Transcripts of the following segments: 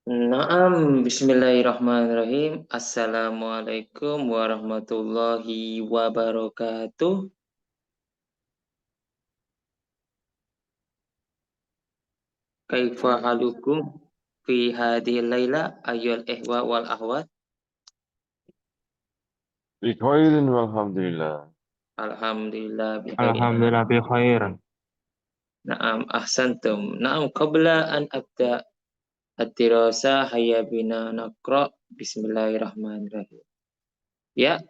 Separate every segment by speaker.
Speaker 1: Naam, bismillahirrahmanirrahim. Assalamualaikum warahmatullahi wabarakatuh. Kaifa halukum fi hadhil laila ayyul ihwa wal ahwat.
Speaker 2: Bikhairin walhamdulillah.
Speaker 1: Alhamdulillah bi khairin.
Speaker 3: Alhamdulillah bi khair.
Speaker 1: Naam, ahsantum. Naam, qabla an abda ad-dirasa hayya bina naqra. Bismillahirrahmanirrahim. Ya,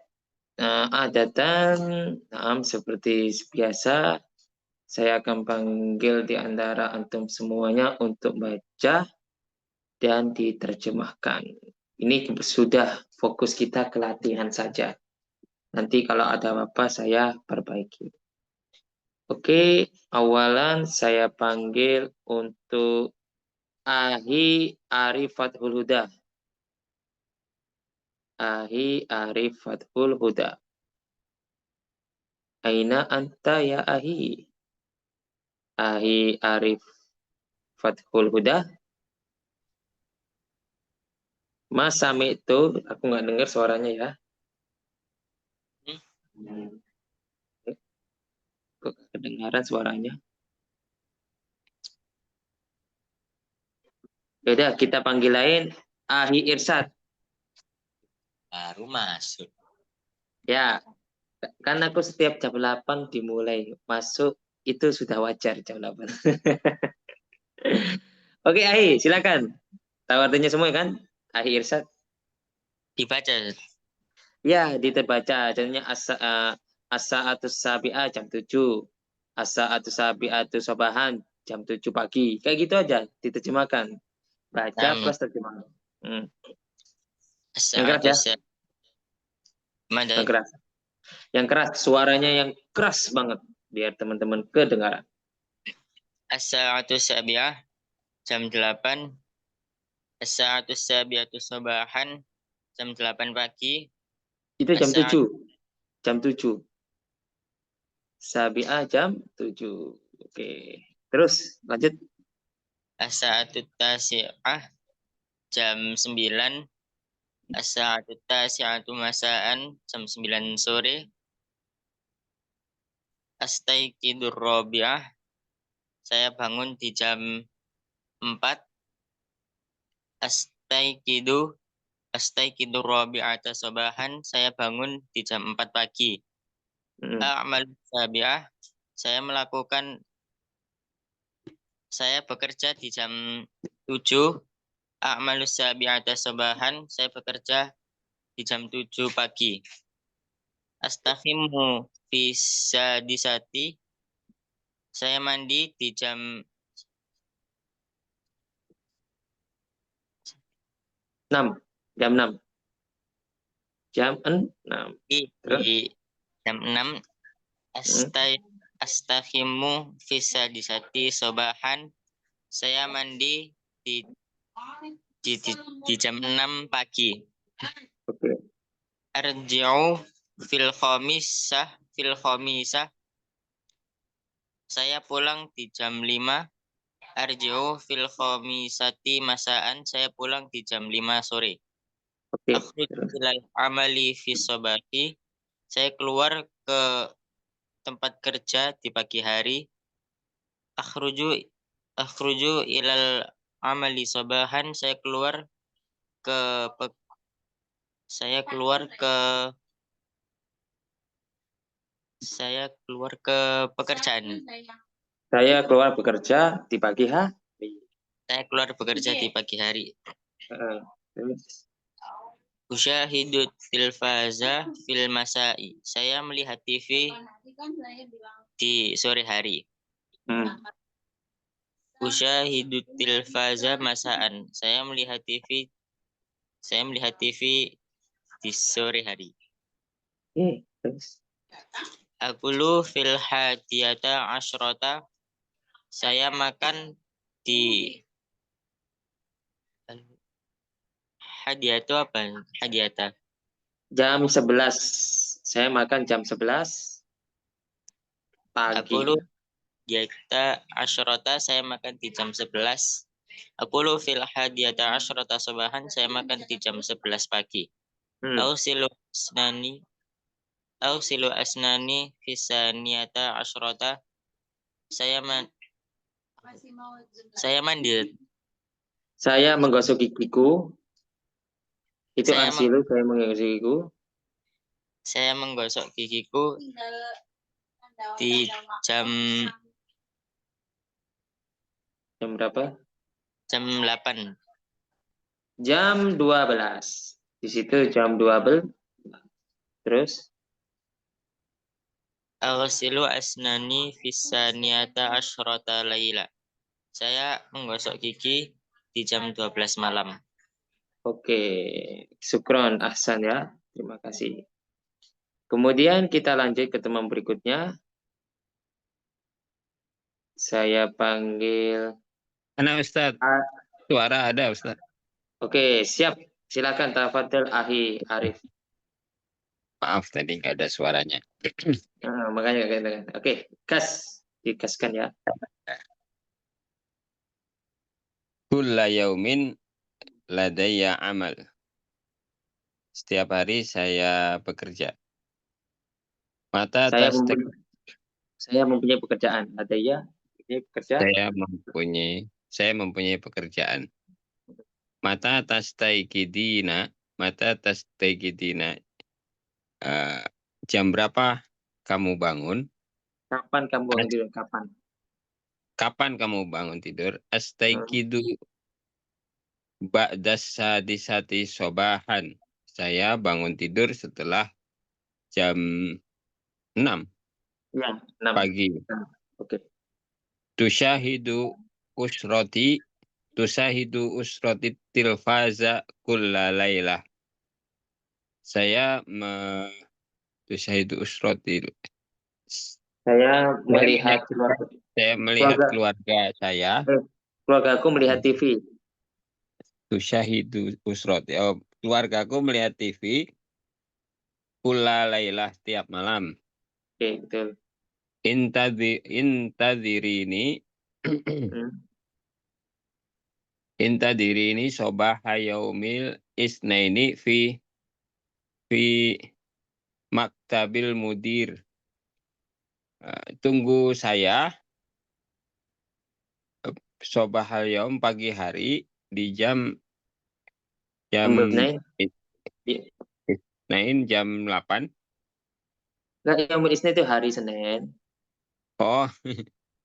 Speaker 1: adatan, naam seperti biasa saya akan panggil di antara antum semuanya untuk baca dan diterjemahkan. Ini sudah fokus kita ke latihan saja. Nanti kalau ada apa-apa saya perbaiki. Oke, awalan saya panggil untuk Ahi Arif Fathul Huda. Ahi Arif Fathul Huda. Aina anta ya Ahi? Ahi Arif Fathul Huda. Mas Sami itu, aku nggak dengar suaranya ya. Kok kedengaran suaranya? Beda, kita panggil lain Ahi Irsad.
Speaker 4: Baru masuk.
Speaker 1: Ya, kan aku setiap jam 8 dimulai. Masuk itu sudah wajar jam 8. Oke, Ahi, silakan. Tahu artinya semua kan? Ahi Irsad.
Speaker 4: Dibaca.
Speaker 1: Ya, diterbaca. Contohnya As-sa'atus sabi'ah jam 7. As-sa'atus sabi'atus sabahan jam 7 pagi. Kayak gitu aja diterjemahkan. Baca plus terjemahan. Yang keras ya? Yang keras. Yang keras, suaranya yang keras banget biar teman-teman kedengaran.
Speaker 4: As-sa'atus sabi'ah jam 8. As-sa'atus sabi'atus sabahan jam 8 pagi.
Speaker 1: Itu jam 7. Jam 7. Sabi'ah jam 7. Oke. Terus lanjut.
Speaker 4: As-sa'atut tasi'ah jam 9. As-sa'atut tasi'atu masaan jam 9 sore. Astaiqidur rabi'ah, saya bangun di jam 4. Astaiqidur rabi'ata sabahan, saya bangun di jam 4 pagi. A'mal sabi'ah, saya bekerja di jam 7. A'malus sabi'ata sabahan, saya bekerja di jam 7 pagi. Astahimu fi sadisati, saya mandi di jam
Speaker 1: 6. Jam 6. Jam 6.
Speaker 4: Di jam 6. Astahimu fi sadisati sabahan, saya mandi di jam 6 pagi.
Speaker 1: Oke.
Speaker 4: Arji'u fil khamisah, saya pulang di jam 5. Arji'u fil khamisati masaan, saya pulang di jam 5 sore.
Speaker 1: Oke.
Speaker 4: Akhruju ilal amali fi sabahi, saya keluar ke tempat kerja di pagi hari. Akhruju ilal amali sabahan, saya keluar ke pekerjaan.
Speaker 1: Saya keluar bekerja di pagi hari.
Speaker 4: Saya keluar bekerja di pagi hari. Usyahidu tilfaza fil masai, saya melihat TV di sore hari. Usyahidu tilfaza masaan, saya melihat TV di sore hari. Akulu fil hadiyata asyrota, saya makan di hadiyatu apa? Hadiyata.
Speaker 1: Jam 11. Saya makan jam 11 pagi.
Speaker 4: Akulu hadiyata asyrota, saya makan di jam 11 Aqulu fil hadiyata asyrata sabahan, saya makan di jam 11 pagi.
Speaker 1: Hmm.
Speaker 4: Au silu asnani fisaniyata asyrata, saya mandi.
Speaker 1: Saya menggosok gigiku. Itu
Speaker 4: Saya
Speaker 1: asilu, saya menggosok gigiku.
Speaker 4: Saya menggosok gigiku di jam
Speaker 1: Jam berapa?
Speaker 4: 8.
Speaker 1: Jam 12. Di situ jam 12. Terus
Speaker 4: Aghsilu asnani fisaniyata asyrata laila. Saya menggosok gigi di jam 12 malam.
Speaker 1: oke, syukron ahsan ya. Terima kasih. Kemudian kita lanjut ke teman berikutnya. Saya panggil
Speaker 3: Anak Ustadz,
Speaker 1: A.
Speaker 3: suara ada Ustadz.
Speaker 1: Oke, siap. Silakan tafadhol Ahi Arif.
Speaker 3: Maaf tadi nggak ada suaranya.
Speaker 1: Nah, makanya katakan. Oke, gas. Dikaskan ya.
Speaker 3: Kulla yaumin ladayya amal. Setiap hari saya bekerja. Mata
Speaker 1: Saya
Speaker 3: tas
Speaker 1: mempunyai pekerjaan. Ada ya? Ini bekerja.
Speaker 3: saya mempunyai pekerjaan. Mata tas taikidina, jam berapa kamu bangun?
Speaker 1: Kapan kamu bangun tidur? Kapan?
Speaker 3: Kapan kamu bangun tidur?
Speaker 1: Hmm.
Speaker 3: Astaikidu ba'das sadisati sobahan. Saya bangun tidur setelah jam 6
Speaker 1: Ya, 6.
Speaker 3: pagi.
Speaker 1: Oke.
Speaker 3: Tusyahidu usroti tilfaza kulla laylah. Saya tusyahidu usroti.
Speaker 1: Saya melihat
Speaker 3: Saya melihat keluarga saya.
Speaker 1: keluargaku melihat TV.
Speaker 3: Tusyahidu usroti. Oh, keluargaku melihat TV kulla laylah tiap malam.
Speaker 1: Oke, betul.
Speaker 3: Intadzirini
Speaker 1: Hmm.
Speaker 3: Intadzirini sobaha yaumil isnaini fi maktabil mudir. Tunggu saya sobahal yaum pagi hari di jam
Speaker 1: Isnin.
Speaker 3: Isnin jam 8.
Speaker 1: Enggak, yang Isnin itu hari Senin.
Speaker 3: Oh,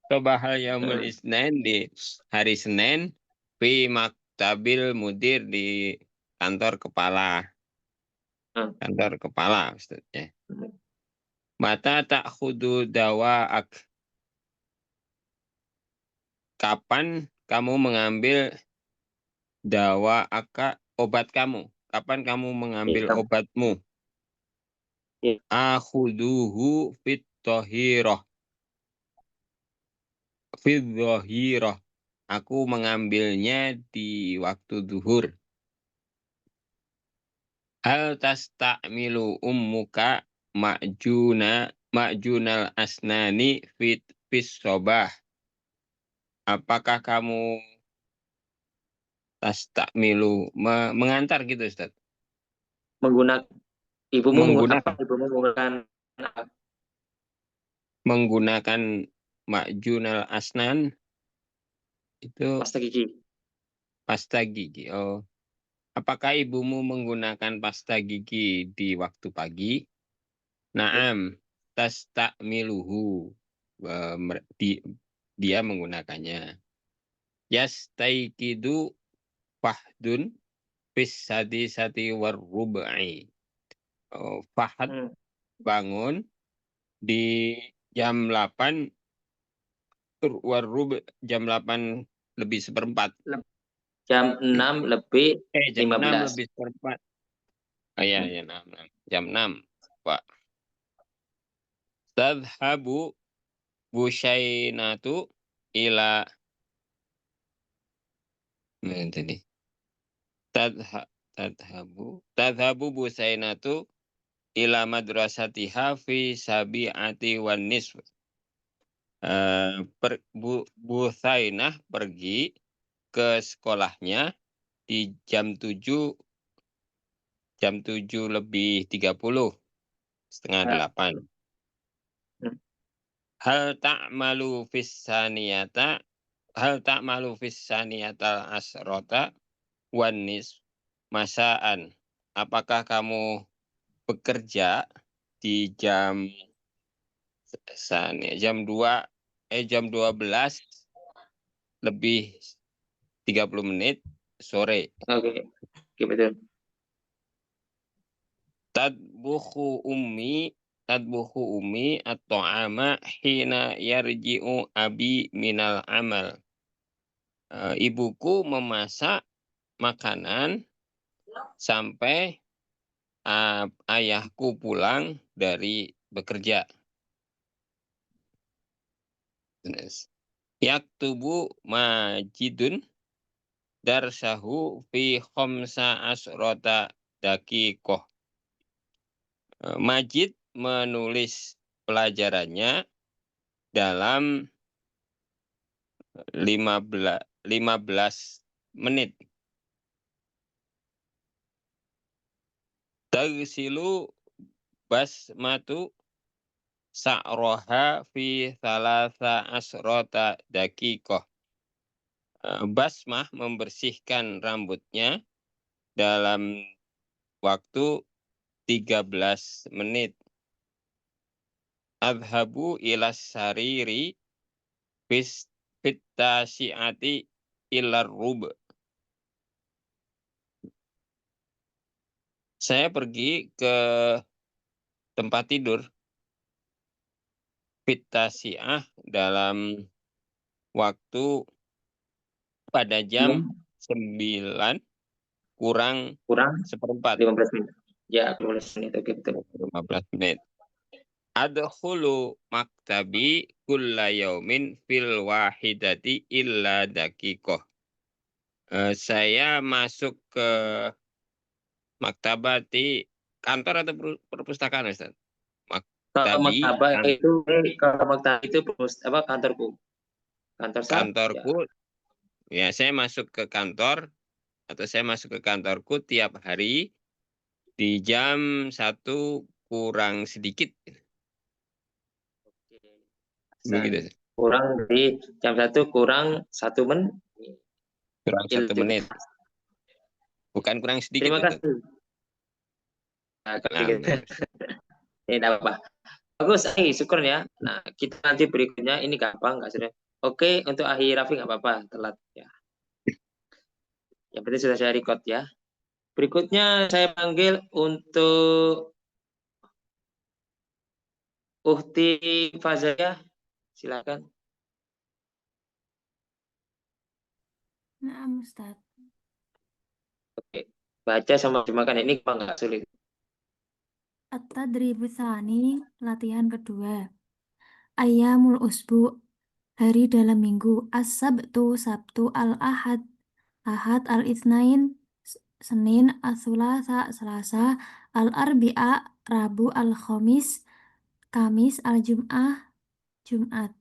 Speaker 3: sobahal yaumul isnain di hari Senin fi maktabil mudir di kantor kepala. Kantor kepala maksudnya. Mata tak khudu dawaak. Kapan kamu mengambil obat kamu? Kapan kamu mengambil obatmu? Akhuduhu fit tohiroh. Aku mengambilnya di waktu zuhur. Hal tasta'milu ummuka ma'junal asnani fis sobah. Apakah kamu tasta'milu mengantar gitu Ustaz? Menggunakan ma'junal asnan itu pasta gigi. Oh. Apakah ibumu menggunakan pasta gigi di waktu pagi? Naam, tasta'miluhu. Dia menggunakannya. Yastaikidu fahdun fis sati warrubai. Oh, Fahad bangun di jam 8 jam 8 lebih seperempat.
Speaker 1: Jam 6 lebih
Speaker 3: Jam 6
Speaker 1: 15.
Speaker 3: lebih seperempat. Oh iya, ya, 6. Jam 6, Pak. Tadhabu Busyainatu ila tadi. Tadhabu Busainatu ila madrasatiha fi sabi'ati wan nisf. Busainah pergi ke sekolahnya di jam 7 lebih 30, setengah
Speaker 1: Ya.
Speaker 3: 8.
Speaker 1: Hmm.
Speaker 3: Hal ta'malu fis saniyata asrota wan nis masaan. Apakah kamu bekerja di jam 12 lebih 30 menit sore.
Speaker 1: Oke. Oke, betul.
Speaker 3: Tadbuhu ummi at-ta'ama hina yarji'u abi minal amal. Ibuku memasak makanan sampai ayahku pulang dari bekerja. Yaktubu Majidun darsahu fi khamsa asrota daqiqah. Majid menulis pelajarannya dalam 15 menit. Tagsilu basmatu sa'roha fi thalatha asrota daqiqah. Basmah membersihkan rambutnya dalam waktu 13 menit. Adhabu ilas sariri fittasi'ati ilar rub. Saya pergi ke tempat tidur fittasi'ah dalam waktu pada jam 9 kurang
Speaker 1: Kurang
Speaker 3: seperempat.
Speaker 1: 15 menit. Ya, 15 menit. Oke, betul.
Speaker 3: 15 menit. Adkhulu maktabi kulla yaumin fil wahidati illa daqiqah. Saya masuk ke maktabati kantor atau perpustakaan, Ustaz?
Speaker 1: Kalau
Speaker 3: Maktabi
Speaker 1: maktabah itu kantorku. Kantor saya.
Speaker 3: kantorku, ya saya masuk ke kantor atau saya masuk ke kantorku tiap hari di jam 1 kurang sedikit. Begitu.
Speaker 1: Kurang dari jam 1 kurang 1 menit.
Speaker 3: Kurang 1 menit. Bukan kurang sedikit.
Speaker 1: Terima
Speaker 3: itu.
Speaker 1: kasih.
Speaker 3: Nah,
Speaker 1: Ini tidak apa-apa. Bagus, syukur ya. Nah, kita nanti berikutnya ini gampang, nggak sudah. Oke, untuk akhir Rafi nggak apa-apa, telat ya. Yang penting sudah saya record ya. Berikutnya saya panggil untuk Uhti Fazaya, silakan.
Speaker 5: Nah, Ustaz.
Speaker 1: Oke, baca sama terjemahkan ini nggak sulit.
Speaker 5: At-tadribu tsani, latihan kedua. Ayyamul usbu, hari dalam minggu. As-sabtu, Sabtu, al-ahad, Ahad, al-itsnain, Senin, as-sulasa, Selasa, al-arbi'a, Rabu, al-khamis, Kamis, al-jum'ah, Jumat.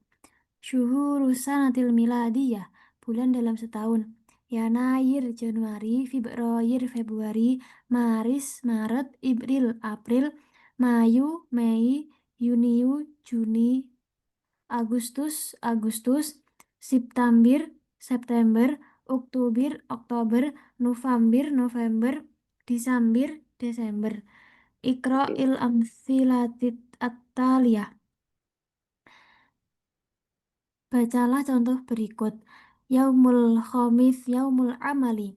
Speaker 5: Syuhuru sanatil miladiyah, bulan dalam setahun. Yanayir, Januari, Februari, Maris, Maret, April, Mayu, Mei, Yuni, Juni, Agustus, September, Oktober, November, Desember. Iqra'il amsilatit at-taliyah. Bacalah contoh berikut. Yaumul Khamis, Yaumul Amali.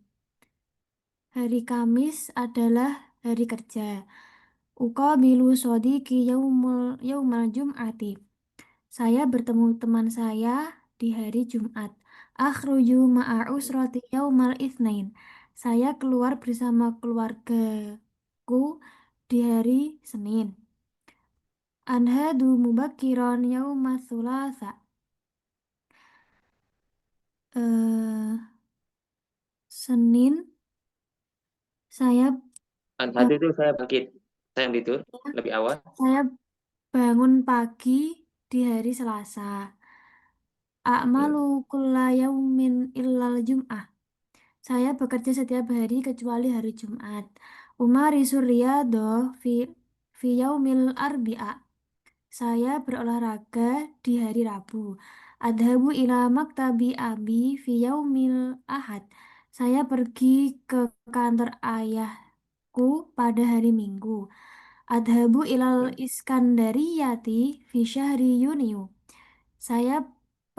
Speaker 5: Hari Kamis adalah hari kerja. Uqabilu sodiki yaumal Jum'ati. Saya bertemu teman saya di hari Jumat. Akhruju ma'a usrati yaumal Itsnain. Saya keluar bersama keluargaku di hari Senin. Anhadu mubakiron yaumal Tsulasa. Senin saya
Speaker 1: Anhadu itu saya bangkit, saya tidur lebih awal.
Speaker 5: bangun pagi di hari Selasa. A'malu kulla yaumin illal jum'ah. Saya bekerja setiap hari kecuali hari Jumat. Umarisu riyadhah fi yaumil arbi'a. Saya berolahraga di hari Rabu. Adhabu ila maktabi abi fi yaumil ahad. Saya pergi ke kantor ayahku pada hari Minggu. Adhabu ilal iskandariyati fi syahri Yuniu. Saya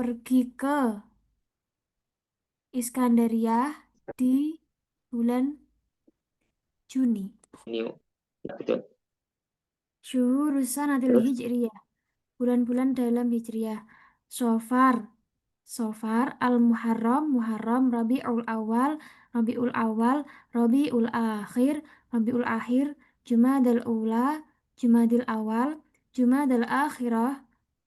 Speaker 5: pergi ke Iskandaria di bulan Juni.
Speaker 1: Ini ya, betul.
Speaker 5: Syuhur sanatil
Speaker 1: Terus
Speaker 5: hijriyah. Bulan-bulan dalam hijriyah. Sofar. Sofar, Al-Muharram, Muharram, Rabiul Awal, Rabiul Awal, Rabiul Akhir, Rabiul Akhir, Jumadal Ula, Jumadil Awal, Jumadal Akhirah,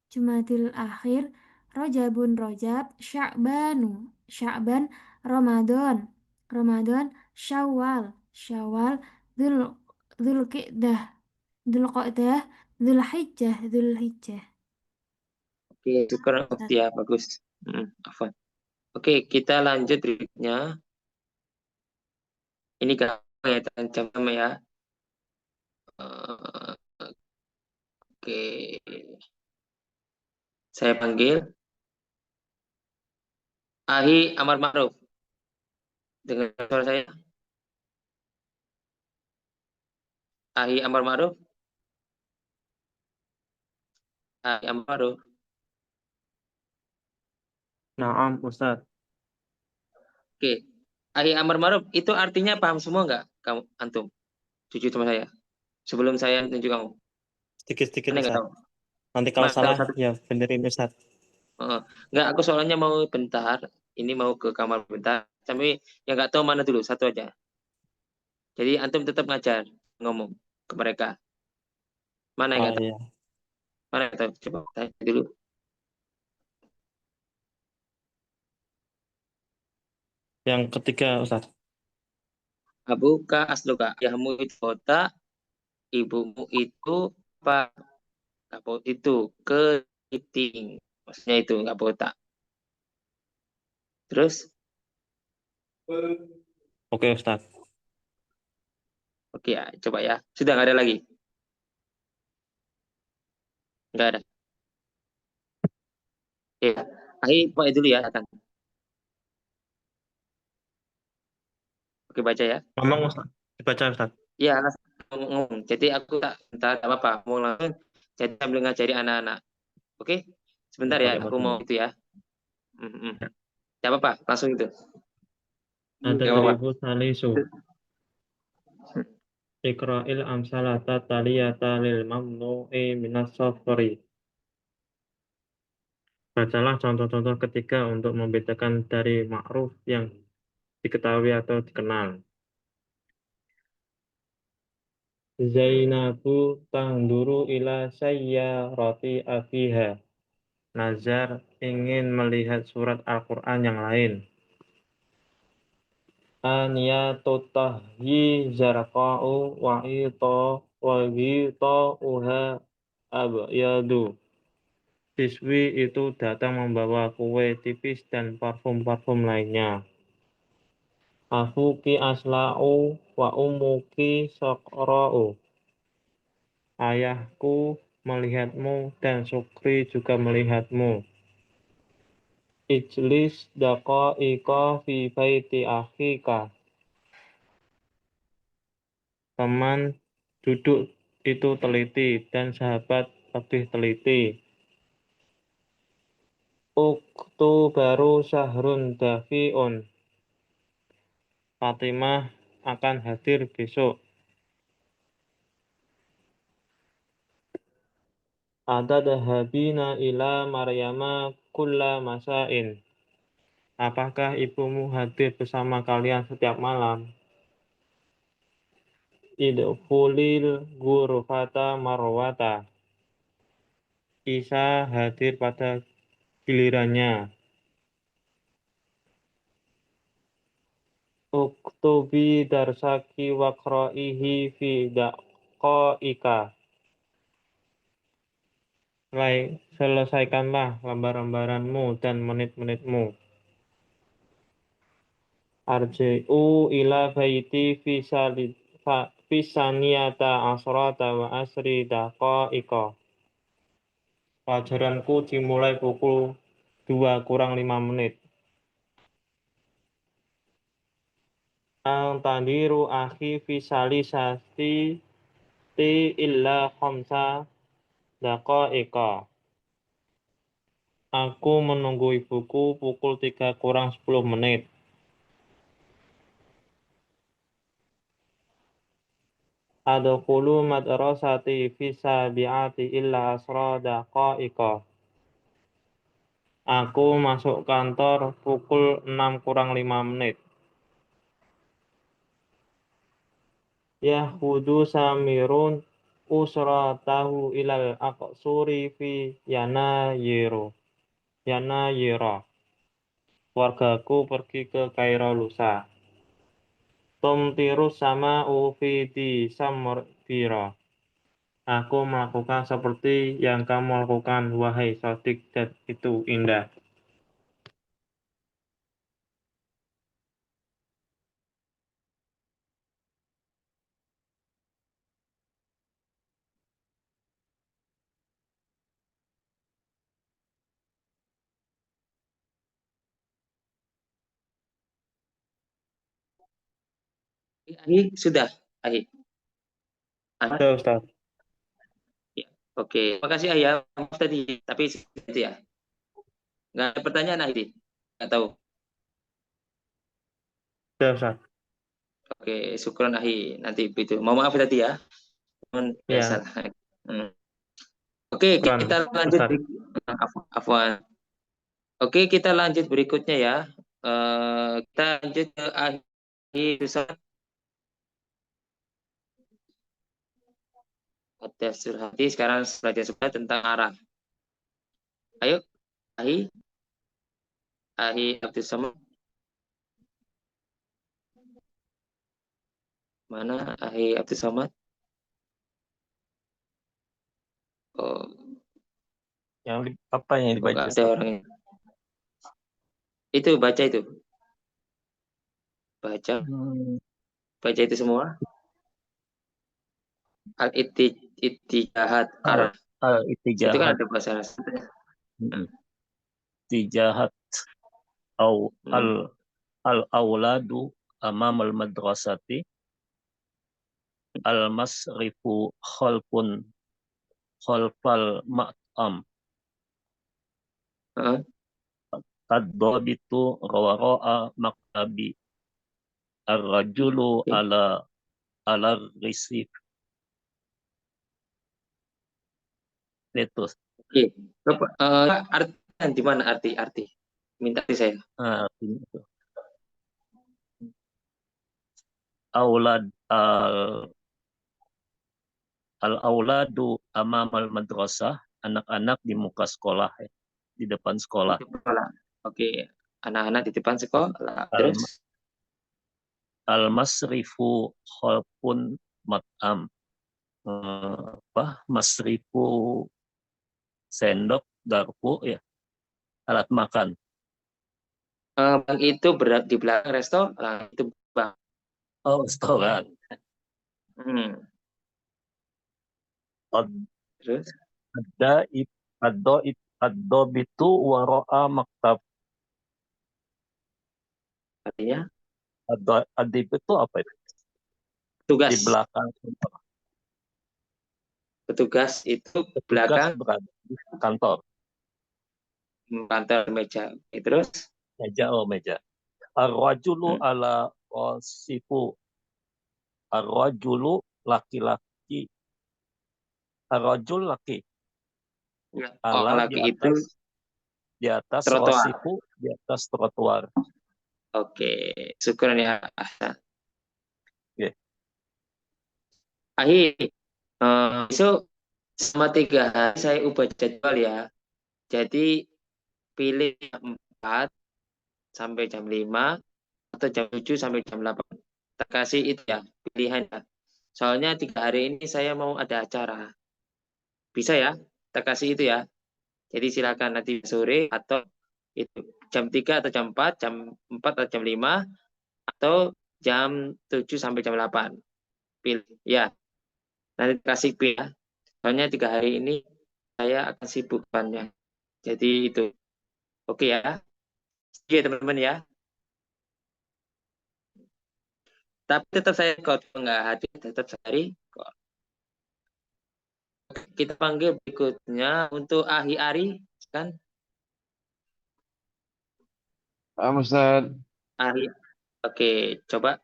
Speaker 5: Jumadil Akhir, Rajabun Rajab, Sya'banu, Sya'ban, Ramadan, Ramadan, Syawal, Syawal, Dzulqa'dah, Dzulqa'dah, Dzulhijjah, Dzulhijjah.
Speaker 1: oke, syukur ya, bagus. Afwan. Oke, kita lanjut berikutnya. Ini gampang ya, jam ya. Oke, saya panggil Ahi Amar Ma'ruf. Dengan suara saya. Ahi Amar Ma'ruf. Ahi Amar Ma'ruf.
Speaker 6: Naam, Ustaz.
Speaker 1: Oke, Ahi Amar Ma'ruf itu artinya paham semua nggak kamu antum? Jujur sama saya. Sebelum saya tunjuk kamu.
Speaker 6: Sedikit-sedikit,
Speaker 1: Aneh nggak
Speaker 6: Ustaz.
Speaker 1: tahu.
Speaker 6: Nanti kalau
Speaker 1: Mas,
Speaker 6: salah,
Speaker 1: satu.
Speaker 6: ya benerin, Ustaz.
Speaker 1: Nggak, aku soalnya mau bentar. Ini mau ke kamar bentar. Tapi yang nggak tahu mana dulu, satu aja. Jadi antum tetap ngajar, ngomong ke mereka. Mana yang nggak tahu?
Speaker 6: Iya.
Speaker 1: Mana yang nggak tahu? Coba tanya dulu.
Speaker 6: Yang ketiga, Ustaz.
Speaker 1: Abuka asluka. Ayahmu itu kota, ibumu itu apa? Itu keriting. Maksudnya itu nggak botak. Terus,
Speaker 6: Oke, Ustaz.
Speaker 1: oke ya, coba ya. Sudah nggak ada lagi? Nggak ada. Oke, Ahi, Pak dulu ya, datang. Oke, baca ya.
Speaker 6: Ngomong, Ustaz. Dibaca, Ustaz.
Speaker 1: Iya, ngomong. Jadi aku tak bentar, nggak apa-apa. Mau langsung. Jadi sambil ngajari anak-anak. Oke, sebentar ya.
Speaker 6: Pakai
Speaker 1: Aku mau
Speaker 6: mobil.
Speaker 1: itu ya. Nggak apa-apa, langsung itu.
Speaker 6: Ada
Speaker 1: Nggak apa-apa.
Speaker 6: ribu salisu. Iqra'il amsalata taliyata lil mamnu'i minas safari. Bacalah contoh-contoh ketiga untuk membedakan dari ma'ruf yang diketahui atau dikenal. Zainabu tanduru ila sayyarati afiha. Nazar ingin melihat surat Al-Quran yang lain. Aniyatutahyi zarqa'u wa ito uha abyadu. Siswi itu datang membawa kue tipis dan parfum-parfum lainnya. Afuki asla'u wa umuki saqra'u. Ayahku melihatmu dan Sukri juga melihatmu. Ijlis daqa'iqa fi baiti akhika. Teman duduk itu teliti dan sahabat lebih teliti. Uktu baru syahrun dafi'un. Fatimah akan hadir besok. Atadhabina ila Maryama kulla masa'in. Apakah ibumu hadir bersama kalian setiap malam? Idkhulil ghurfata marwata. Isa hadir pada gilirannya. Uktubi darsaki waqra'ihi fi daqaika. selesaikanlah lembar-lembaranmu dan menit-menitmu. Arji'u ila baiti fisaniyata asrata wa asri daqa'iqa. Pelajaranku dimulai pukul 2 kurang 5 menit. Tadiru akhi fisali sasti illa khamsa daqa'iqa. Aku menunggu ibuku pukul 3 kurang 10 menit. Adkhulu madrasati fisabi'ati illa asra daqa'iqa. Aku masuk kantor pukul 6 kurang 5 menit. Yahudu Samirun usratahu ilal aqsuri fi Yanayira. Keluargaku pergi ke Kairo lusa. Tumtirus sama ufi di Samrbira. Aku melakukan seperti yang kamu lakukan, wahai Sodik, dan itu indah.
Speaker 1: Ahi sudah, Ahi. Ahmad?
Speaker 6: Sudah, Ustaz.
Speaker 1: Ya. Oke, makasih Ayah. Maaf tadi, tapi itu ya. Nggak ada pertanyaan Ahi? Nggak tahu.
Speaker 6: Sudah, Ustaz.
Speaker 1: Oke, syukron Ahi. Nanti itu. Mau maaf tadi ya.
Speaker 6: Ya.
Speaker 1: Salah. Oke,
Speaker 6: Syukran,
Speaker 1: kita lanjut.
Speaker 6: Ustaz.
Speaker 1: Afwan. Oke, kita lanjut berikutnya ya. Kita lanjut ke Ahi Ustaz. Ada surhati, sekarang belajar sebentar tentang arah. Ayo, Ahi Abdul Samad. Mana Ahi Abdul Samad? Oh,
Speaker 7: Yang apa yang dibaca?
Speaker 1: ada orangnya. Itu baca itu. Baca. Baca itu semua. Al-ittijahat arah. Itu kan
Speaker 7: Al-ittijahat.
Speaker 1: ada bahasa Arab.
Speaker 7: Tijahat au al-auladu amam al-madrasati al-masrifu khalfal ma'am ad-dhabitu wara'a maktabi ar-rajulu ala risif. Itu.
Speaker 1: Oke. Arti di mana arti? Minta arti saya.
Speaker 7: Itu. Aulad al-auladu amamal madrasah, anak-anak di muka sekolah, di depan sekolah.
Speaker 1: Oke, anak-anak di depan sekolah. Terus
Speaker 7: al-masrifu khalfun mat'am. Masrifu sendok, garpu, ya, alat makan.
Speaker 1: Bang itu berat di belakang restoran itu bang.
Speaker 7: Oh, restoran.
Speaker 1: Terus
Speaker 7: ad-dhabitu wara'a maktab.
Speaker 1: artinya
Speaker 7: Adib itu apa itu?
Speaker 1: Petugas.
Speaker 7: Di belakang.
Speaker 1: Petugas itu
Speaker 7: Petugas
Speaker 1: belakang
Speaker 7: berada di kantor.
Speaker 1: Kantor meja. Terus
Speaker 7: Meja. Ar-rajulu ala rasifu. Ar-rajulu laki-laki. Ar-rajul laki.
Speaker 1: ya,
Speaker 7: Ala
Speaker 1: laki itu
Speaker 7: di atas
Speaker 1: trotoar.
Speaker 7: rasifu, di atas trotoar.
Speaker 1: Oke, syukur ya Ahsan.
Speaker 7: Oke.
Speaker 1: Ahi, besok selama 3 hari saya ubah jadwal ya. Jadi pilih jam 4 sampai jam 5 atau jam 7 sampai jam 8. Tak kasih itu ya pilihan ya. Soalnya 3 hari ini saya mau ada acara. Bisa ya? kasih itu ya. Jadi silakan nanti sore atau itu jam 3 atau jam 4, jam 4 atau jam 5 atau jam 7 sampai jam 8. Pilih ya. Nanti kasih pilih ya. Soalnya 3 hari ini saya akan sibuk banyak. Jadi itu. Oke ya. Oke teman-teman ya. Tapi tetap saya kalau nggak hadir tetap sehari. Kita panggil berikutnya untuk Ahi Ari kan?
Speaker 2: Ustaz.
Speaker 1: Ahi. Oke, coba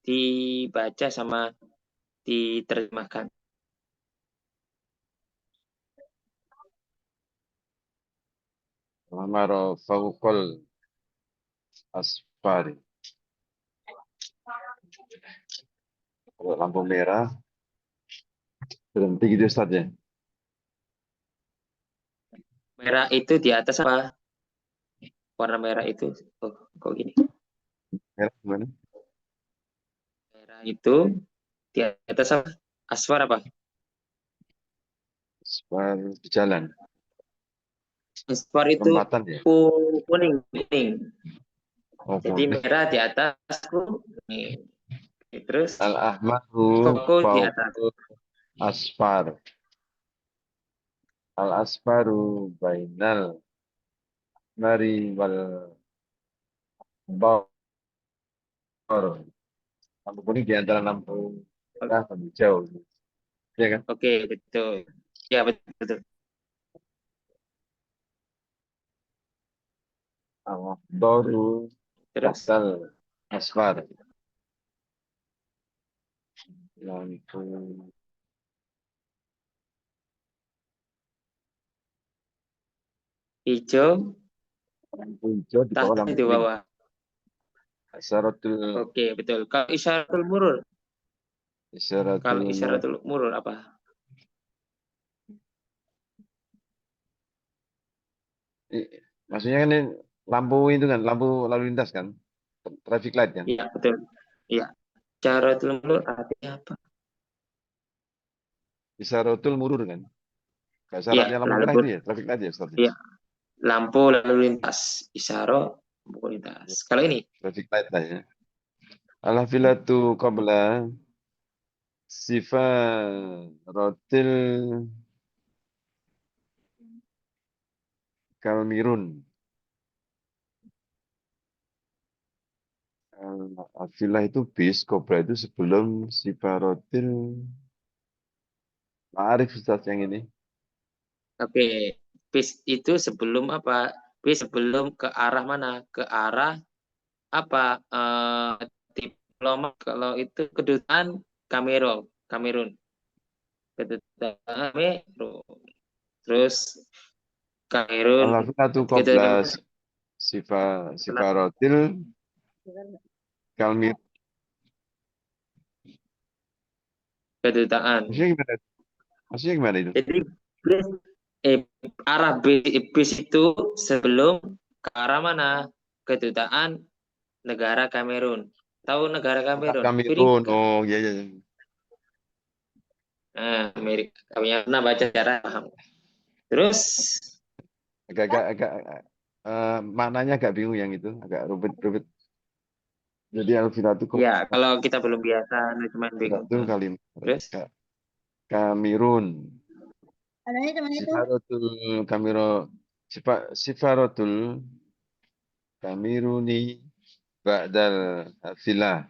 Speaker 1: dibaca sama diterjemahkan.
Speaker 2: Amaro fawqal asfari. Kalau lampu merah berhenti gitu Ustaz ya.
Speaker 1: Merah itu di atas apa? Warna merah itu. Oh, kok gini?
Speaker 2: Merah gimana?
Speaker 1: Merah itu di atas apa? Asfar apa?
Speaker 2: Asfar di jalan.
Speaker 1: Asfar itu
Speaker 2: Perempatan ya.
Speaker 1: kuning.
Speaker 2: Oh,
Speaker 1: Jadi
Speaker 2: kuning.
Speaker 1: merah di atas kuning. Terus
Speaker 2: Al-ahmaru
Speaker 1: koko di atas.
Speaker 2: fawqal asfar. Al-asfaru bainal mari wal bawar. Lampu kuning di antara lampu merah dan hijau. Iya kan?
Speaker 1: Oke, betul. Ya, betul.
Speaker 2: Al-baru
Speaker 1: Terus
Speaker 2: batal asfar. Lampu
Speaker 1: hijau,
Speaker 2: hijau di bawah
Speaker 1: tahta
Speaker 2: lampu
Speaker 1: di
Speaker 2: kuning.
Speaker 1: bawah.
Speaker 2: Isyaratul
Speaker 1: Oke, betul. Kalau isyaratul murur, kalau
Speaker 2: isyaratul
Speaker 1: isyaratul murur apa?
Speaker 2: maksudnya kan ini lampu itu kan, lampu lalu lintas kan, traffic light kan.
Speaker 1: Iya, betul. Iya. Isyaratul murur artinya apa?
Speaker 2: Isyaratul murur kan. Gak
Speaker 1: Iya,
Speaker 2: syaratnya lampu merah
Speaker 1: lalu
Speaker 2: itu ya, traffic light ya Ustaz.
Speaker 1: iya, lampu lalu lintas. Isyaro lampu lintas. Kalau ini
Speaker 2: Traffic light lah ya. Al-hafilatu qabla sifaratil kalmirun. Al-hafilah itu bis, kobra itu sebelum sifaratil ma'arif Ustaz yang ini.
Speaker 1: oke. Bis itu sebelum apa? Bis sebelum ke arah mana? Ke arah apa? Diplomat kalau itu kedutaan Kamerun. Kedutaan Kamerun. Terus Kamerun.
Speaker 2: Al-hafilatu qabla sifaratil kalmir.
Speaker 1: Kedutaan.
Speaker 2: Maksudnya gimana itu?
Speaker 1: Jadi bis, arah bis itu sebelum ke arah mana? Kedutaan negara Kamerun. Tahu negara Kamerun?
Speaker 2: Kamerun.
Speaker 1: Afrika.
Speaker 2: Oh iya iya.
Speaker 1: Nah, Amerika. Kami yang pernah baca sejarah paham. Terus
Speaker 2: Agak maknanya agak bingung yang itu, agak rumit. Jadi al-filatu
Speaker 1: ya kalau kita belum biasa cuma bingung.
Speaker 2: kalimat.
Speaker 1: Terus
Speaker 2: Kamerun.
Speaker 8: Adanya cuma itu.
Speaker 2: Sifaratul Kamiro Sifaratul Kameruni ba'dal hafilah.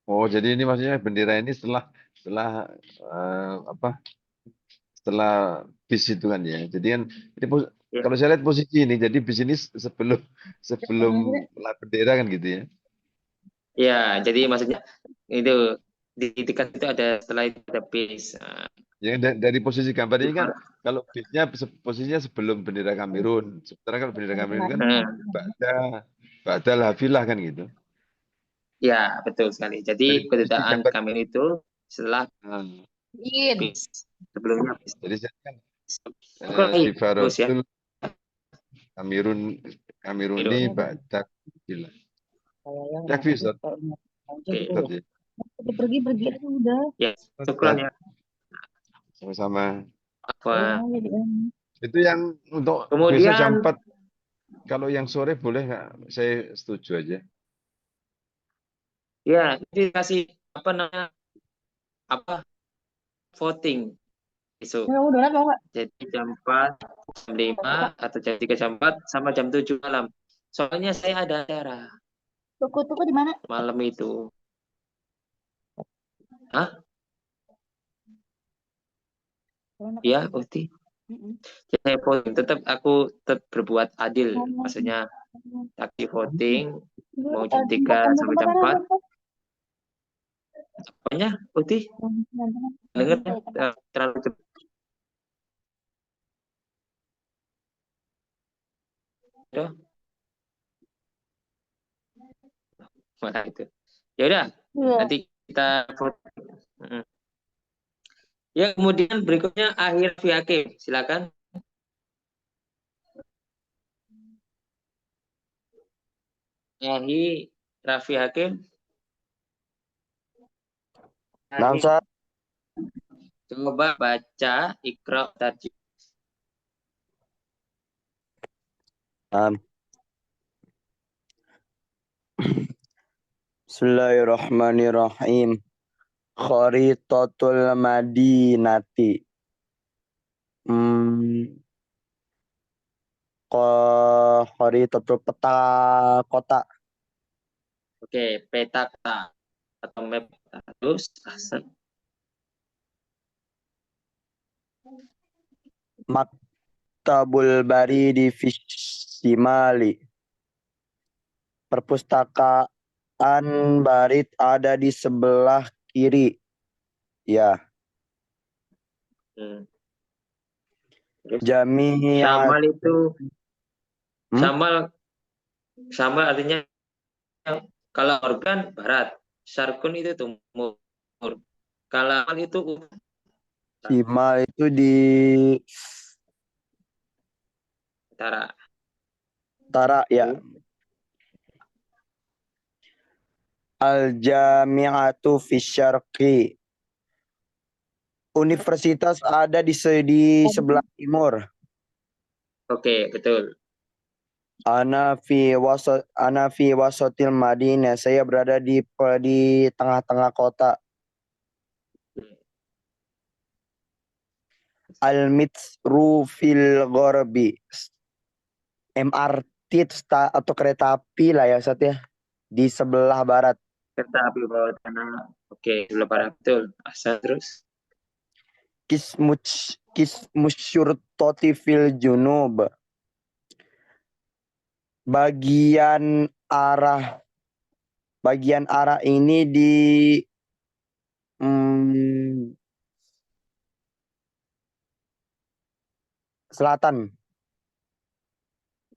Speaker 2: Oh, jadi ini maksudnya bendera ini setelah setelah bis itu kan ya. Jadi kan ini
Speaker 1: ya,
Speaker 2: kalau saya lihat posisi ini, jadi bis ini sebelum bendera kan gitu ya.
Speaker 1: ya, jadi maksudnya itu di dekat itu ada setelah itu ada bis. Nah,
Speaker 2: Ya dari posisi gambar ini kan kalau bisnya posisinya sebelum bendera Kamerun. Sementara kalau bendera Kamerun kan ba'dal hafilah kan gitu.
Speaker 1: ya, betul sekali. Jadi kedutaan Kamerun itu setelah bis. Sebelumnya bis.
Speaker 2: Jadi saya kan
Speaker 1: Terus ya.
Speaker 2: Sifaratul Kameruni ba'dal hafilah. Yakfi Ustaz.
Speaker 1: Oke.
Speaker 8: Pergi udah.
Speaker 1: Ya, syukran ya.
Speaker 2: Sama-sama.
Speaker 1: Apa?
Speaker 2: Itu yang untuk besok
Speaker 1: Kemudian
Speaker 2: jam 4. Kalau yang sore boleh nggak? Saya setuju aja.
Speaker 1: ya dikasih apa namanya voting besok.
Speaker 8: Mau donat mau nggak?
Speaker 1: Jadi jam 4, jam 5 atau jam 3, jam 4 sama jam 7 malam. Soalnya saya ada acara
Speaker 8: Tuku di mana?
Speaker 1: malam itu. Hah? Ya, Uti. Jadi saya voting. Aku tetap berbuat adil. Maksudnya lagi voting mau jam 3 sampai jam 4. Apanya, Uti? Dengar terlalu cepat. Mana itu? Ya udah, nanti kita voting. Ya, kemudian berikutnya akhir Hakim. Silakan. Ahi Raffi Hakim.
Speaker 9: Nah, Ustaz.
Speaker 1: Coba baca Iqra tadi.
Speaker 9: Bismillahirrahmanirrahim. Kharitatul Madinati. Kharitatul peta kota.
Speaker 1: Oke, peta kota atau map. Terus
Speaker 9: Maktabul Bari di Fisimali. Perpustakaan Barit ada di sebelah kiri. Ya. Jami'at.
Speaker 1: Syamal itu Syamal artinya kalau organ barat, Sarkun itu timur. Kalau Amal itu
Speaker 9: Simal itu di utara ya. Al-Jami'atu fi Syarqi. Universitas ada di sebelah timur.
Speaker 1: Oke, betul.
Speaker 9: Ana fi wasatil Madinah. Saya berada di tengah-tengah kota. Al-Mitsru fil Gharbi. MRT atau kereta api lah ya Ustaz ya. Di sebelah barat.
Speaker 1: Kereta api bawah tanah. Oke, sebelah barat betul. Asal terus. Kismusyurtoti fil junub. Bagian arah ini di selatan.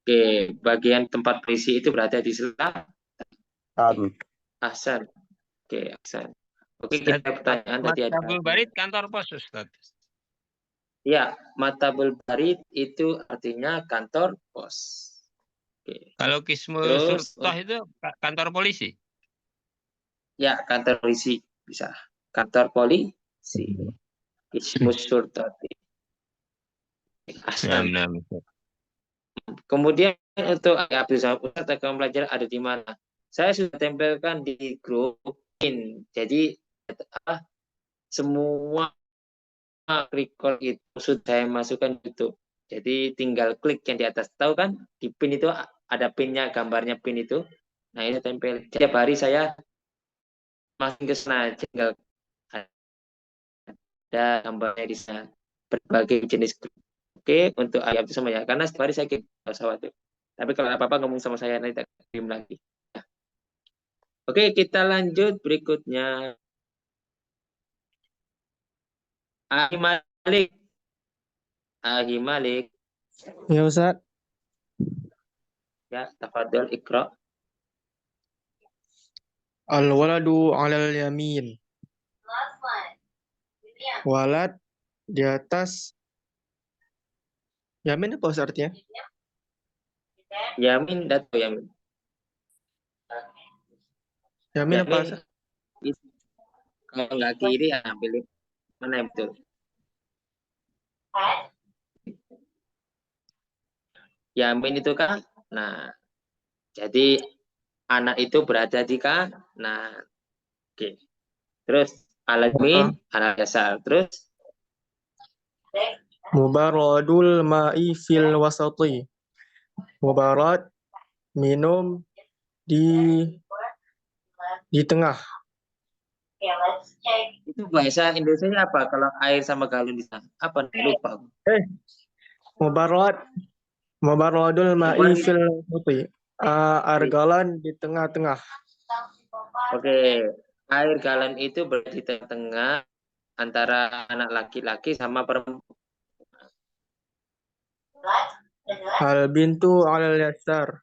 Speaker 1: Oke, bagian tempat berisi itu berada di selatan. Ahsan. Oke, Ahsan. Oke, kita pertanyaan tadi ada.
Speaker 3: Maktabul Barit kantor pos, Ustaz.
Speaker 1: Ya, Maktabul Barit itu artinya kantor pos. Oke.
Speaker 3: Kalau Kismul Surtoh itu kantor polisi?
Speaker 1: Ya, kantor polisi bisa. Kantor polisi. Kismus Surtoh. Ahsan. Kemudian untuk Abdul Samad Ustaz akan belajar ada di mana? Saya sudah tempelkan di grup in. Jadi semua record itu sudah saya masukkan di YouTube. Jadi tinggal klik yang di atas. Tahu kan di pin itu ada pinnya, gambarnya pin itu. Nah ini tempel. Tiap hari saya masuk ke sana, tinggal ada gambarnya di sana. Berbagai jenis grup. Oke, untuk ayat itu sama ya. Karena setiap hari saya kirim pesawat itu. Tapi kalau apa-apa ngomong sama saya nanti tak kirim lagi. Ya. Oke, kita lanjut berikutnya. Ahi Malik.
Speaker 10: Ya Ustaz.
Speaker 1: Ya, tafadhol Iqra.
Speaker 10: Al-waladu 'alal yamin. Walad di atas. Yamin apa artinya?
Speaker 1: Yamin datu Yamin.
Speaker 10: Yamin apa?
Speaker 1: Kalau nggak kiri ya pilih mana yang betul. Yamin itu kan. Nah, jadi anak itu berada di kanan. Oke. Terus alamin, anak dasar. Terus
Speaker 10: Mubaradul ma'i fil wasati. Mubarad minum di tengah.
Speaker 1: itu bahasa Indonesia apa? Kalau air sama galon di sana. Apa? Lupa.
Speaker 10: Mubaradul ma'i
Speaker 1: Mubar-
Speaker 10: fil wasati. Air galon di tengah-tengah.
Speaker 1: Oke. Air galon itu berada di tengah antara anak laki-laki sama perempuan.
Speaker 10: Al bintu alal yasar.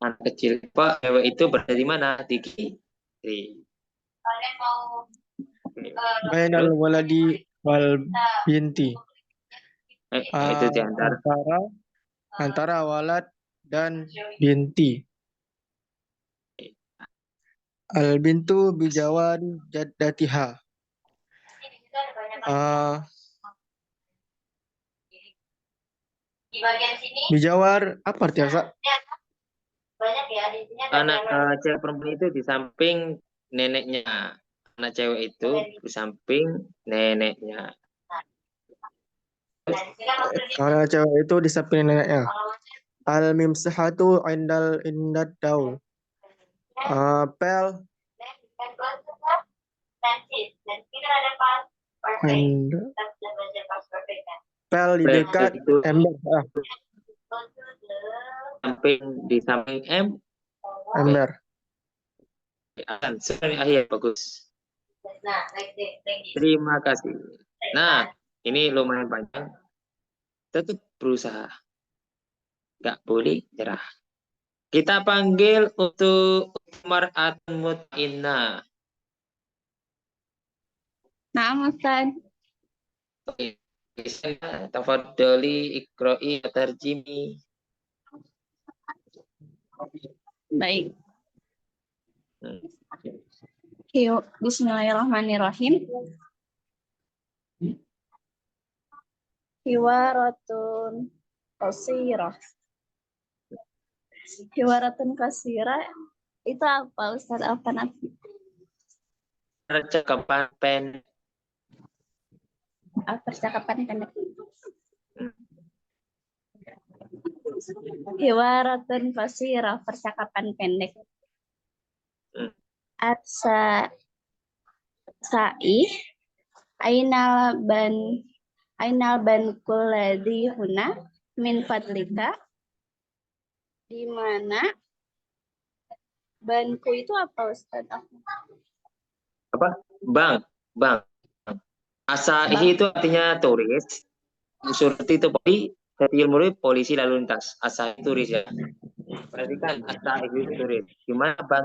Speaker 1: Anak kecil Pak, cewek itu berada di mana? Di kiri.
Speaker 10: Bainal waladi wal binti.
Speaker 1: Itu di antara.
Speaker 10: Antara walad dan binti. Al bintu bijawari jaddatiha. Bijawar apa artinya, Kak?
Speaker 1: Anak cewek perempuan itu di samping neneknya. Anak cewek itu di samping neneknya.
Speaker 10: Anak cewek itu di samping neneknya. Al mimsahatu indad daul. Pel pel di dekat ember.
Speaker 1: Di samping
Speaker 10: Ember.
Speaker 1: Akhir bagus. Terima kasih. Nah, ini lumayan panjang. Tetap berusaha. Nggak boleh nyerah. Kita panggil untuk mar'atun mutma'innah.
Speaker 8: Nah, Ustaz.
Speaker 1: Tafadhali iqra'i wa tarjimi.
Speaker 8: Baik. Yuk, bismillahirrahmanirrahim. Hiwaratun qasirah. Hiwaratun qasirah itu apa, Ustaz? Apa nanti?
Speaker 1: Percakapan pendek.
Speaker 8: Percakapan pendek. Hiwaratun qasirah, percakapan pendek. Sa'i ainal ban kulladhi huna min fadlika. Di mana banku itu apa, Ustaz?
Speaker 1: Apa? Bang. Asa'i itu artinya turis. Surti itu polisi lalu lintas. Asa'i turis ya. Berarti kan asa'i itu turis. Gimana bang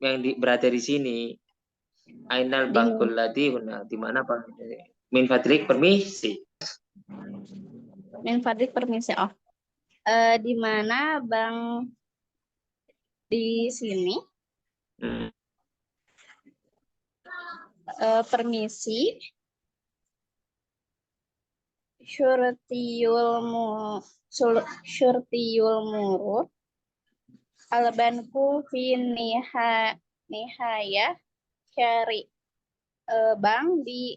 Speaker 1: yang berada di sini? Ainal bangkul ladhi huna. Di mana bang? Min fadlik permisi.
Speaker 8: Min fadlik permisi. Oh. Di mana bang di sini? Permisi. Syurtiyul murud. Albanku fi nihaya syari. Bang di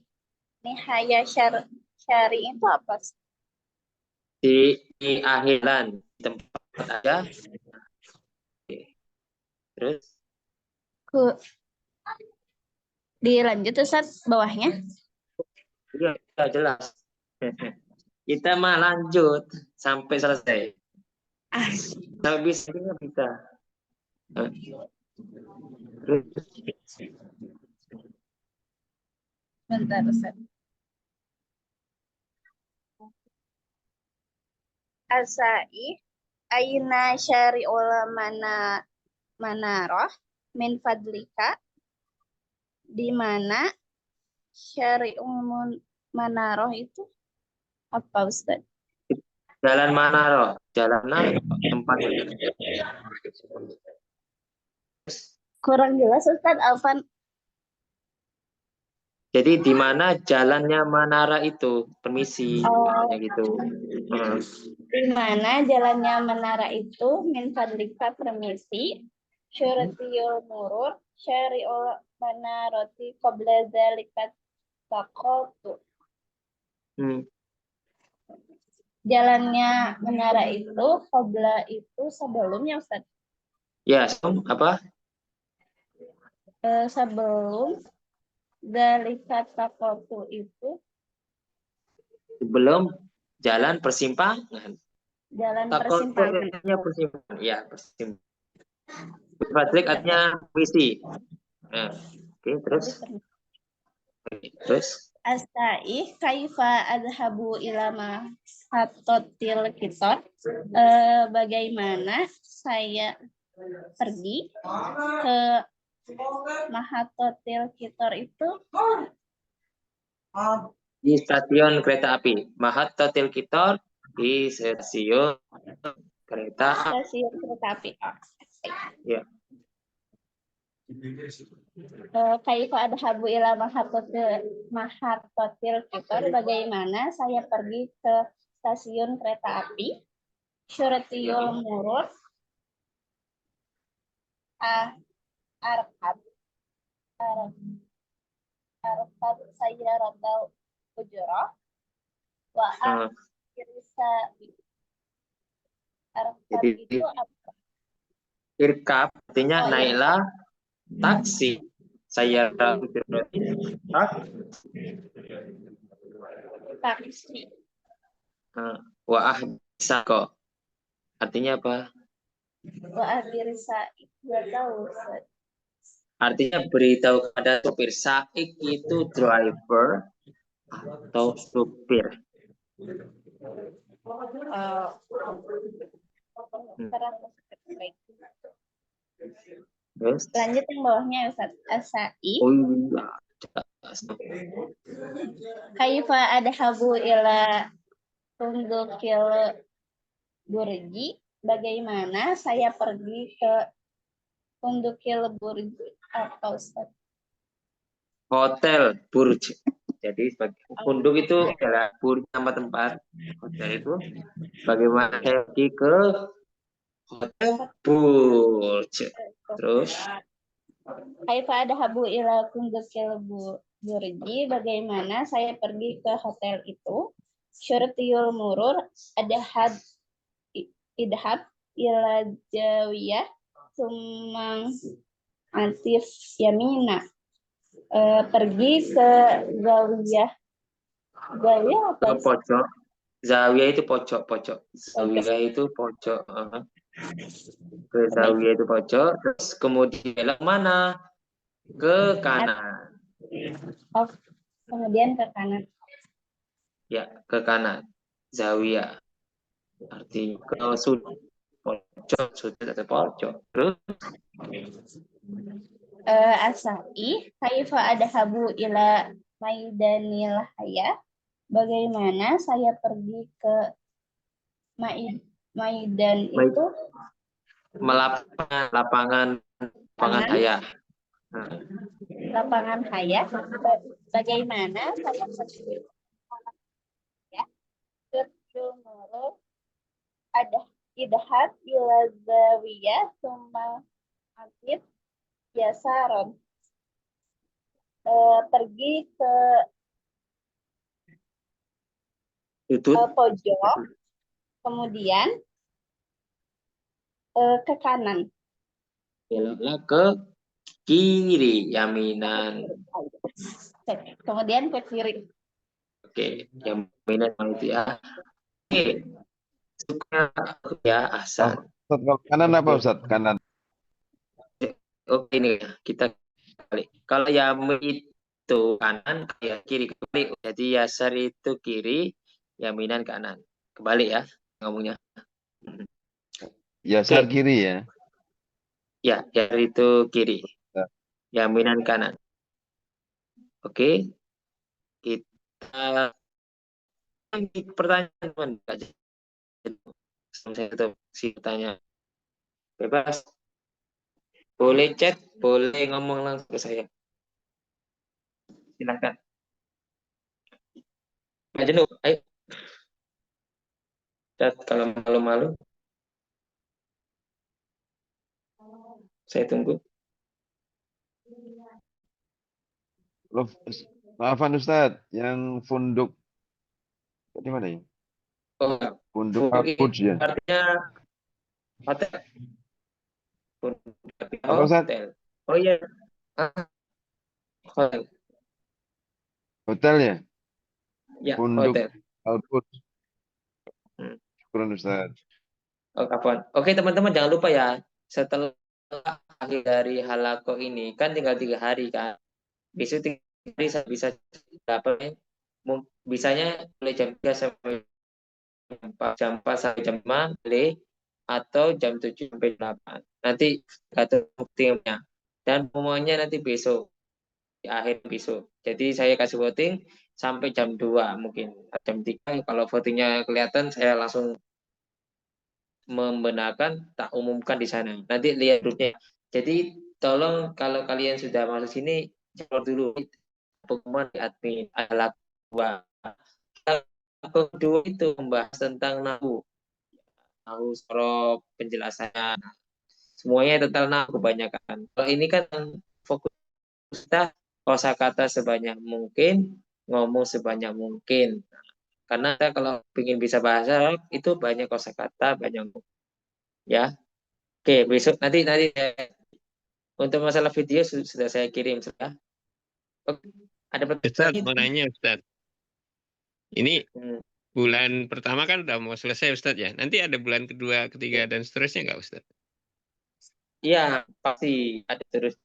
Speaker 8: nihaya syari itu apa?
Speaker 1: Di akhiran tempat ada. Terus
Speaker 8: dilanjut Ustaz bawahnya.
Speaker 1: Iya, jelas. Kita mah lanjut sampai selesai. Sampai bisa.
Speaker 8: Bentar, Ustaz. Asai aina syari'ul manarah min fadlika. Di mana syari'ul manarah itu apa, Ustaz?
Speaker 1: Jalan Manaro, jalan tempat.
Speaker 8: Kurang jelas Ustadz Alvan.
Speaker 1: Jadi di mana jalannya menara itu? Permisi, namanya gitu.
Speaker 8: Di mana jalannya menara itu? Min fadlika permisi. Syuratiyul murur. Syari'ul manaroti qabla dzalika taqatu. Jalannya menara itu, qabla itu sebelumnya Ustaz.
Speaker 1: Ya, apa?
Speaker 8: Sebelum dzalika taqatu itu.
Speaker 1: Sebelum jalan persimpangan.
Speaker 8: Jalan
Speaker 1: Taqatu
Speaker 8: persimpangan.
Speaker 1: artinya persimpangan. Ya, persimpangan. Fadlik artinya misi. Nah, oke, terus. Terus.
Speaker 8: Astai kaifa adhabu ila mahatotil kitor. Bagaimana saya pergi ke mahatotil kitor itu?
Speaker 1: Di stasiun kereta api. Mahatotil kitor di stasiun kereta
Speaker 8: api.
Speaker 1: Ya.
Speaker 8: Kaifa adhabu ila mahatotil kitor. Bagaimana saya pergi ke stasiun kereta api? Syuratiyul murur. Arqad sayyaratal ujrah wa akhirisa. Arqad itu apa?
Speaker 1: Irkab artinya naiklah taksi. Saya
Speaker 8: taksi.
Speaker 1: Wa bisa kok. Artinya apa?
Speaker 8: Wa akhirisa enggak tahu.
Speaker 1: Artinya beritahu kepada supir. Saik itu driver atau supir.
Speaker 8: Terus lanjut yang bawahnya Ustaz. Asai.
Speaker 1: Oh iya.
Speaker 8: Kaifa adhabu ila tundukil burji. Bagaimana saya pergi ke tundukil burji atau Ustaz?
Speaker 1: Hotel Burj. Jadi punduk itu adalah burj, nama tempat. Hotel itu bagaimana saya pergi ke Hotel Burj. Terus
Speaker 8: kaifa adhabu ila tundukil burji. Bagaimana saya pergi ke hotel itu? Syuratiyul murur idhab ila jawiyah sumang antif yamina. Pergi ke zawiyah. Zawiyah apa?
Speaker 1: Ke pojok. Zawiyah itu pojok. Zawiyah itu pojok. Ke zawiyah itu pojok. Terus kemudian mana? Ke kanan.
Speaker 8: Oh, kemudian ke kanan.
Speaker 1: Ya, ke kanan. Zawiyah. Artinya ke sudut. Pojok, sudut atau pojok. Terus
Speaker 8: Asai kaifa adhabu ila maidanil haya. Bagaimana saya pergi ke maidan itu?
Speaker 1: Lapangan haya.
Speaker 8: Lapangan haya. Bagaimana saya pergi ya? Ada idhab ila zawiyah summa akid yasaron. Pergi ke pojok, kemudian ke kanan.
Speaker 1: Beloklah ke kiri, yaminan.
Speaker 8: Kemudian ke kiri.
Speaker 1: Oke, yaminan itu ya. Oke. Suka ya asal.
Speaker 2: Kanan apa Ustaz? Kanan.
Speaker 1: Oke, ini kita balik. Kalau yamin itu kanan, ya kiri kebalik. Jadi yasar itu kiri, yaminan kanan. Kebalik ya ngomongnya.
Speaker 2: Yasar kiri ya.
Speaker 1: Ya, yasar itu kiri. Yaminan kanan. Oke. Kita pertanyaan saya tuh si tanya bebas. Boleh chat, boleh ngomong langsung ke saya. Silakan. Mbak Jenuh, ayo. Chat kalau malu-malu. Saya tunggu.
Speaker 2: Loh, maafan Ustadz, yang funduk di mana ya?
Speaker 1: Oh,
Speaker 2: Funduk
Speaker 1: funduk
Speaker 2: Al-Quds ya.
Speaker 1: artinya hotel. Funduk
Speaker 2: Apa Ustadz?
Speaker 1: hotel. Oh iya. Ah, hotel.
Speaker 2: Hotel ya?
Speaker 1: Ya,
Speaker 2: Funduk
Speaker 1: hotel.
Speaker 2: Al-Quds.
Speaker 1: Hmm.
Speaker 2: Syukuran Ustadz.
Speaker 1: Oh, kapan? Oke, teman-teman jangan lupa ya. Setelah akhir dari halako ini kan tinggal 3 hari kan. Besok 3 hari saya bisa dapat bisanya mulai jam 3 sampai jam 4 sampai jam 5 boleh, atau jam 7 sampai 8. Nanti atur timnya. Dan semuanya nanti besok, di akhir besok. Jadi saya kasih voting sampai jam 2 mungkin. Jam 3 kalau votingnya kelihatan saya langsung membenarkan, tak umumkan di sana. Nanti lihat grupnya. Jadi tolong kalau kalian sudah masuk sini, jawab dulu pengumuman di admin. Adalah kedua itu membahas tentang nahu sorof, penjelasannya. Semuanya tentang nahu kebanyakan. Kalau ini kan fokus kita kosakata sebanyak mungkin, ngomong sebanyak mungkin. Karena kita kalau ingin bisa bahasa itu banyak kosakata, banyak ya. Oke, besok nanti untuk masalah video sudah saya kirim sudah. Oke, ada
Speaker 3: Ustaz, mau
Speaker 1: pertanyaan?
Speaker 3: nanya Ustaz. Ini
Speaker 1: Hmm.
Speaker 3: bulan pertama kan udah mau selesai Ustaz ya. Nanti ada bulan kedua, ketiga, dan seterusnya nggak Ustaz?
Speaker 1: Iya, pasti ada terus.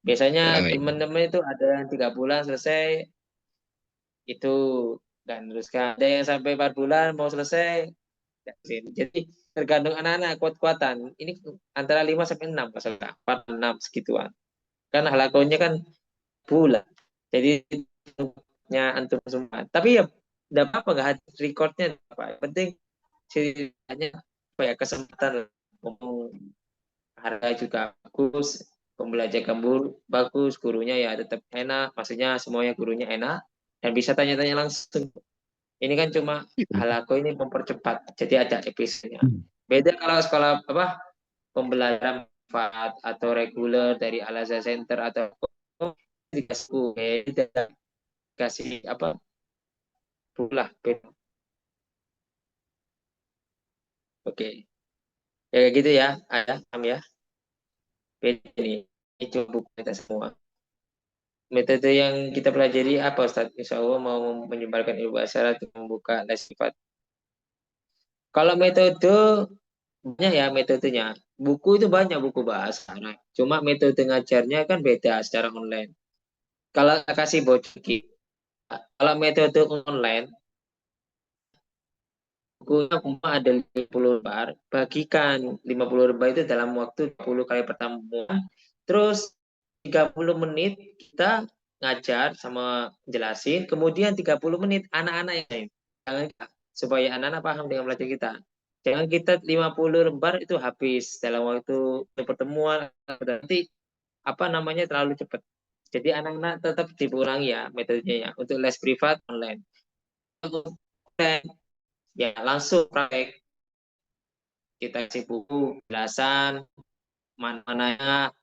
Speaker 1: Biasanya
Speaker 3: Oh, iya.
Speaker 1: teman-teman itu ada yang 3 bulan selesai, itu dan teruskan. Ada yang sampai 4 bulan mau selesai. Jadi tergantung anak-anak kuat-kuatan. Ini antara 5 sampai 6 masalah. 4, 6 segituan. Kan halakonya kan bulan. Jadi antum semua. Tapi ya tidak apa-apa, nggak ada recordnya apa. Yang penting ceritanya apa ya, kesempatan ngomong, harga juga bagus, pembelajaran bagus, gurunya ya tetap enak, maksudnya semuanya gurunya enak dan bisa tanya-tanya langsung. Ini kan cuma halako ini mempercepat, jadi ada episodenya. Beda kalau sekolah apa pembelajaran manfaat atau reguler dari Al Azhar Center atau dikasih apa pula beda. Oke, ya kayak gitu ya, ada ya. Beda ini cuma buku kita semua. Metode yang kita pelajari apa Ustaz? Insya Allah mau menyebarkan ilmu bahasa Arab, membuka les sifat. Kalau metode banyak ya metodenya. Buku itu banyak buku bahasa Arab. Cuma metode ngajarnya kan beda secara online. Kalau kasih bocor, kalau metode online bukunya cuma ada 50 lembar, bagikan 50 lembar itu dalam waktu 10 kali pertemuan. Terus 30 menit kita ngajar sama jelasin, kemudian 30 menit anak-anak yang lain. Jangan supaya anak-anak paham dengan belajar kita. Jangan kita 50 lembar itu habis dalam waktu pertemuan, nanti apa namanya terlalu cepat. Jadi anak-anak tetap dikurangi ya metodenya ya untuk les privat online. Ya langsung praktek, kita kasih buku penjelasan mana-mananya,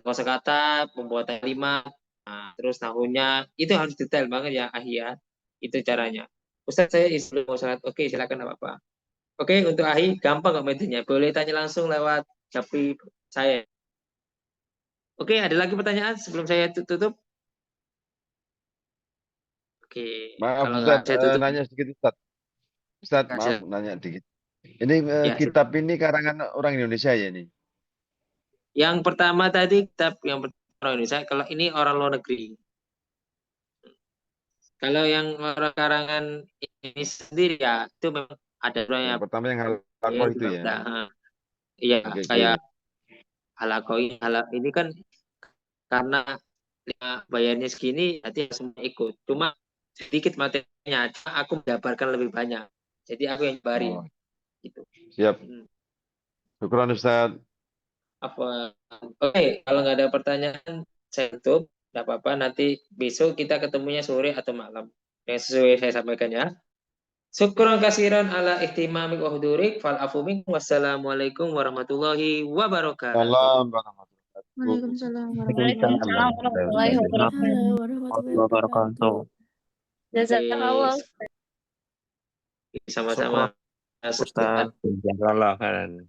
Speaker 1: kosakata, pembuatan kalimat, nah, terus tahunnya itu harus detail banget ya Ahi ya. Itu caranya. Ustaz saya sebelum mau sholat, oke silakan apa-apa. Oke untuk Ahi gampang kok metodenya, boleh tanya langsung lewat Japri saya. Oke ada lagi pertanyaan sebelum saya tutup? Oke
Speaker 2: Maaf
Speaker 1: kalau nggak
Speaker 2: Ustadz,
Speaker 1: saya tutup.
Speaker 2: nanya sedikit Ustadz. Ustadz,
Speaker 1: Ya,
Speaker 2: maaf nanya dikit. Ini
Speaker 1: ya.
Speaker 2: kitab ini karangan orang Indonesia ya ini?
Speaker 1: Yang pertama tadi kitab yang pertama orang Indonesia, kalau ini orang luar negeri. Kalau yang orang karangan ini sendiri ya itu memang ada
Speaker 2: Yang
Speaker 1: yang
Speaker 2: pertama yang halako itu ya?
Speaker 1: Iya
Speaker 2: Oke,
Speaker 1: kayak halako ini kan karena bayarnya segini nanti semua ikut. Cuma sedikit materinya, aku mendapatkan lebih banyak. Jadi aku yang barin.
Speaker 2: Oh,
Speaker 1: Gitu.
Speaker 2: siap. Syukuran Ustadz.
Speaker 1: Apa? Oke, kalau nggak ada pertanyaan, saya tutup. Nggak apa-apa, nanti besok kita ketemunya sore atau malam. Yang sesuai saya sampaikan ya. Syukran kasiran ala ihtimamik wa hudurik. Fal afu minkum. Wassalamualaikum warahmatullahi wabarakatuh.
Speaker 2: Salam warahmatullahi wabarakatuh.
Speaker 5: Waalaikumsalam
Speaker 8: Waalaikumsalam warahmatullahi wabarakatuh.
Speaker 5: warahmatullahi wabarakatuh.
Speaker 8: Jazakallah.
Speaker 1: Sama-sama.
Speaker 6: Ustaz.
Speaker 3: Jazakallah khairan.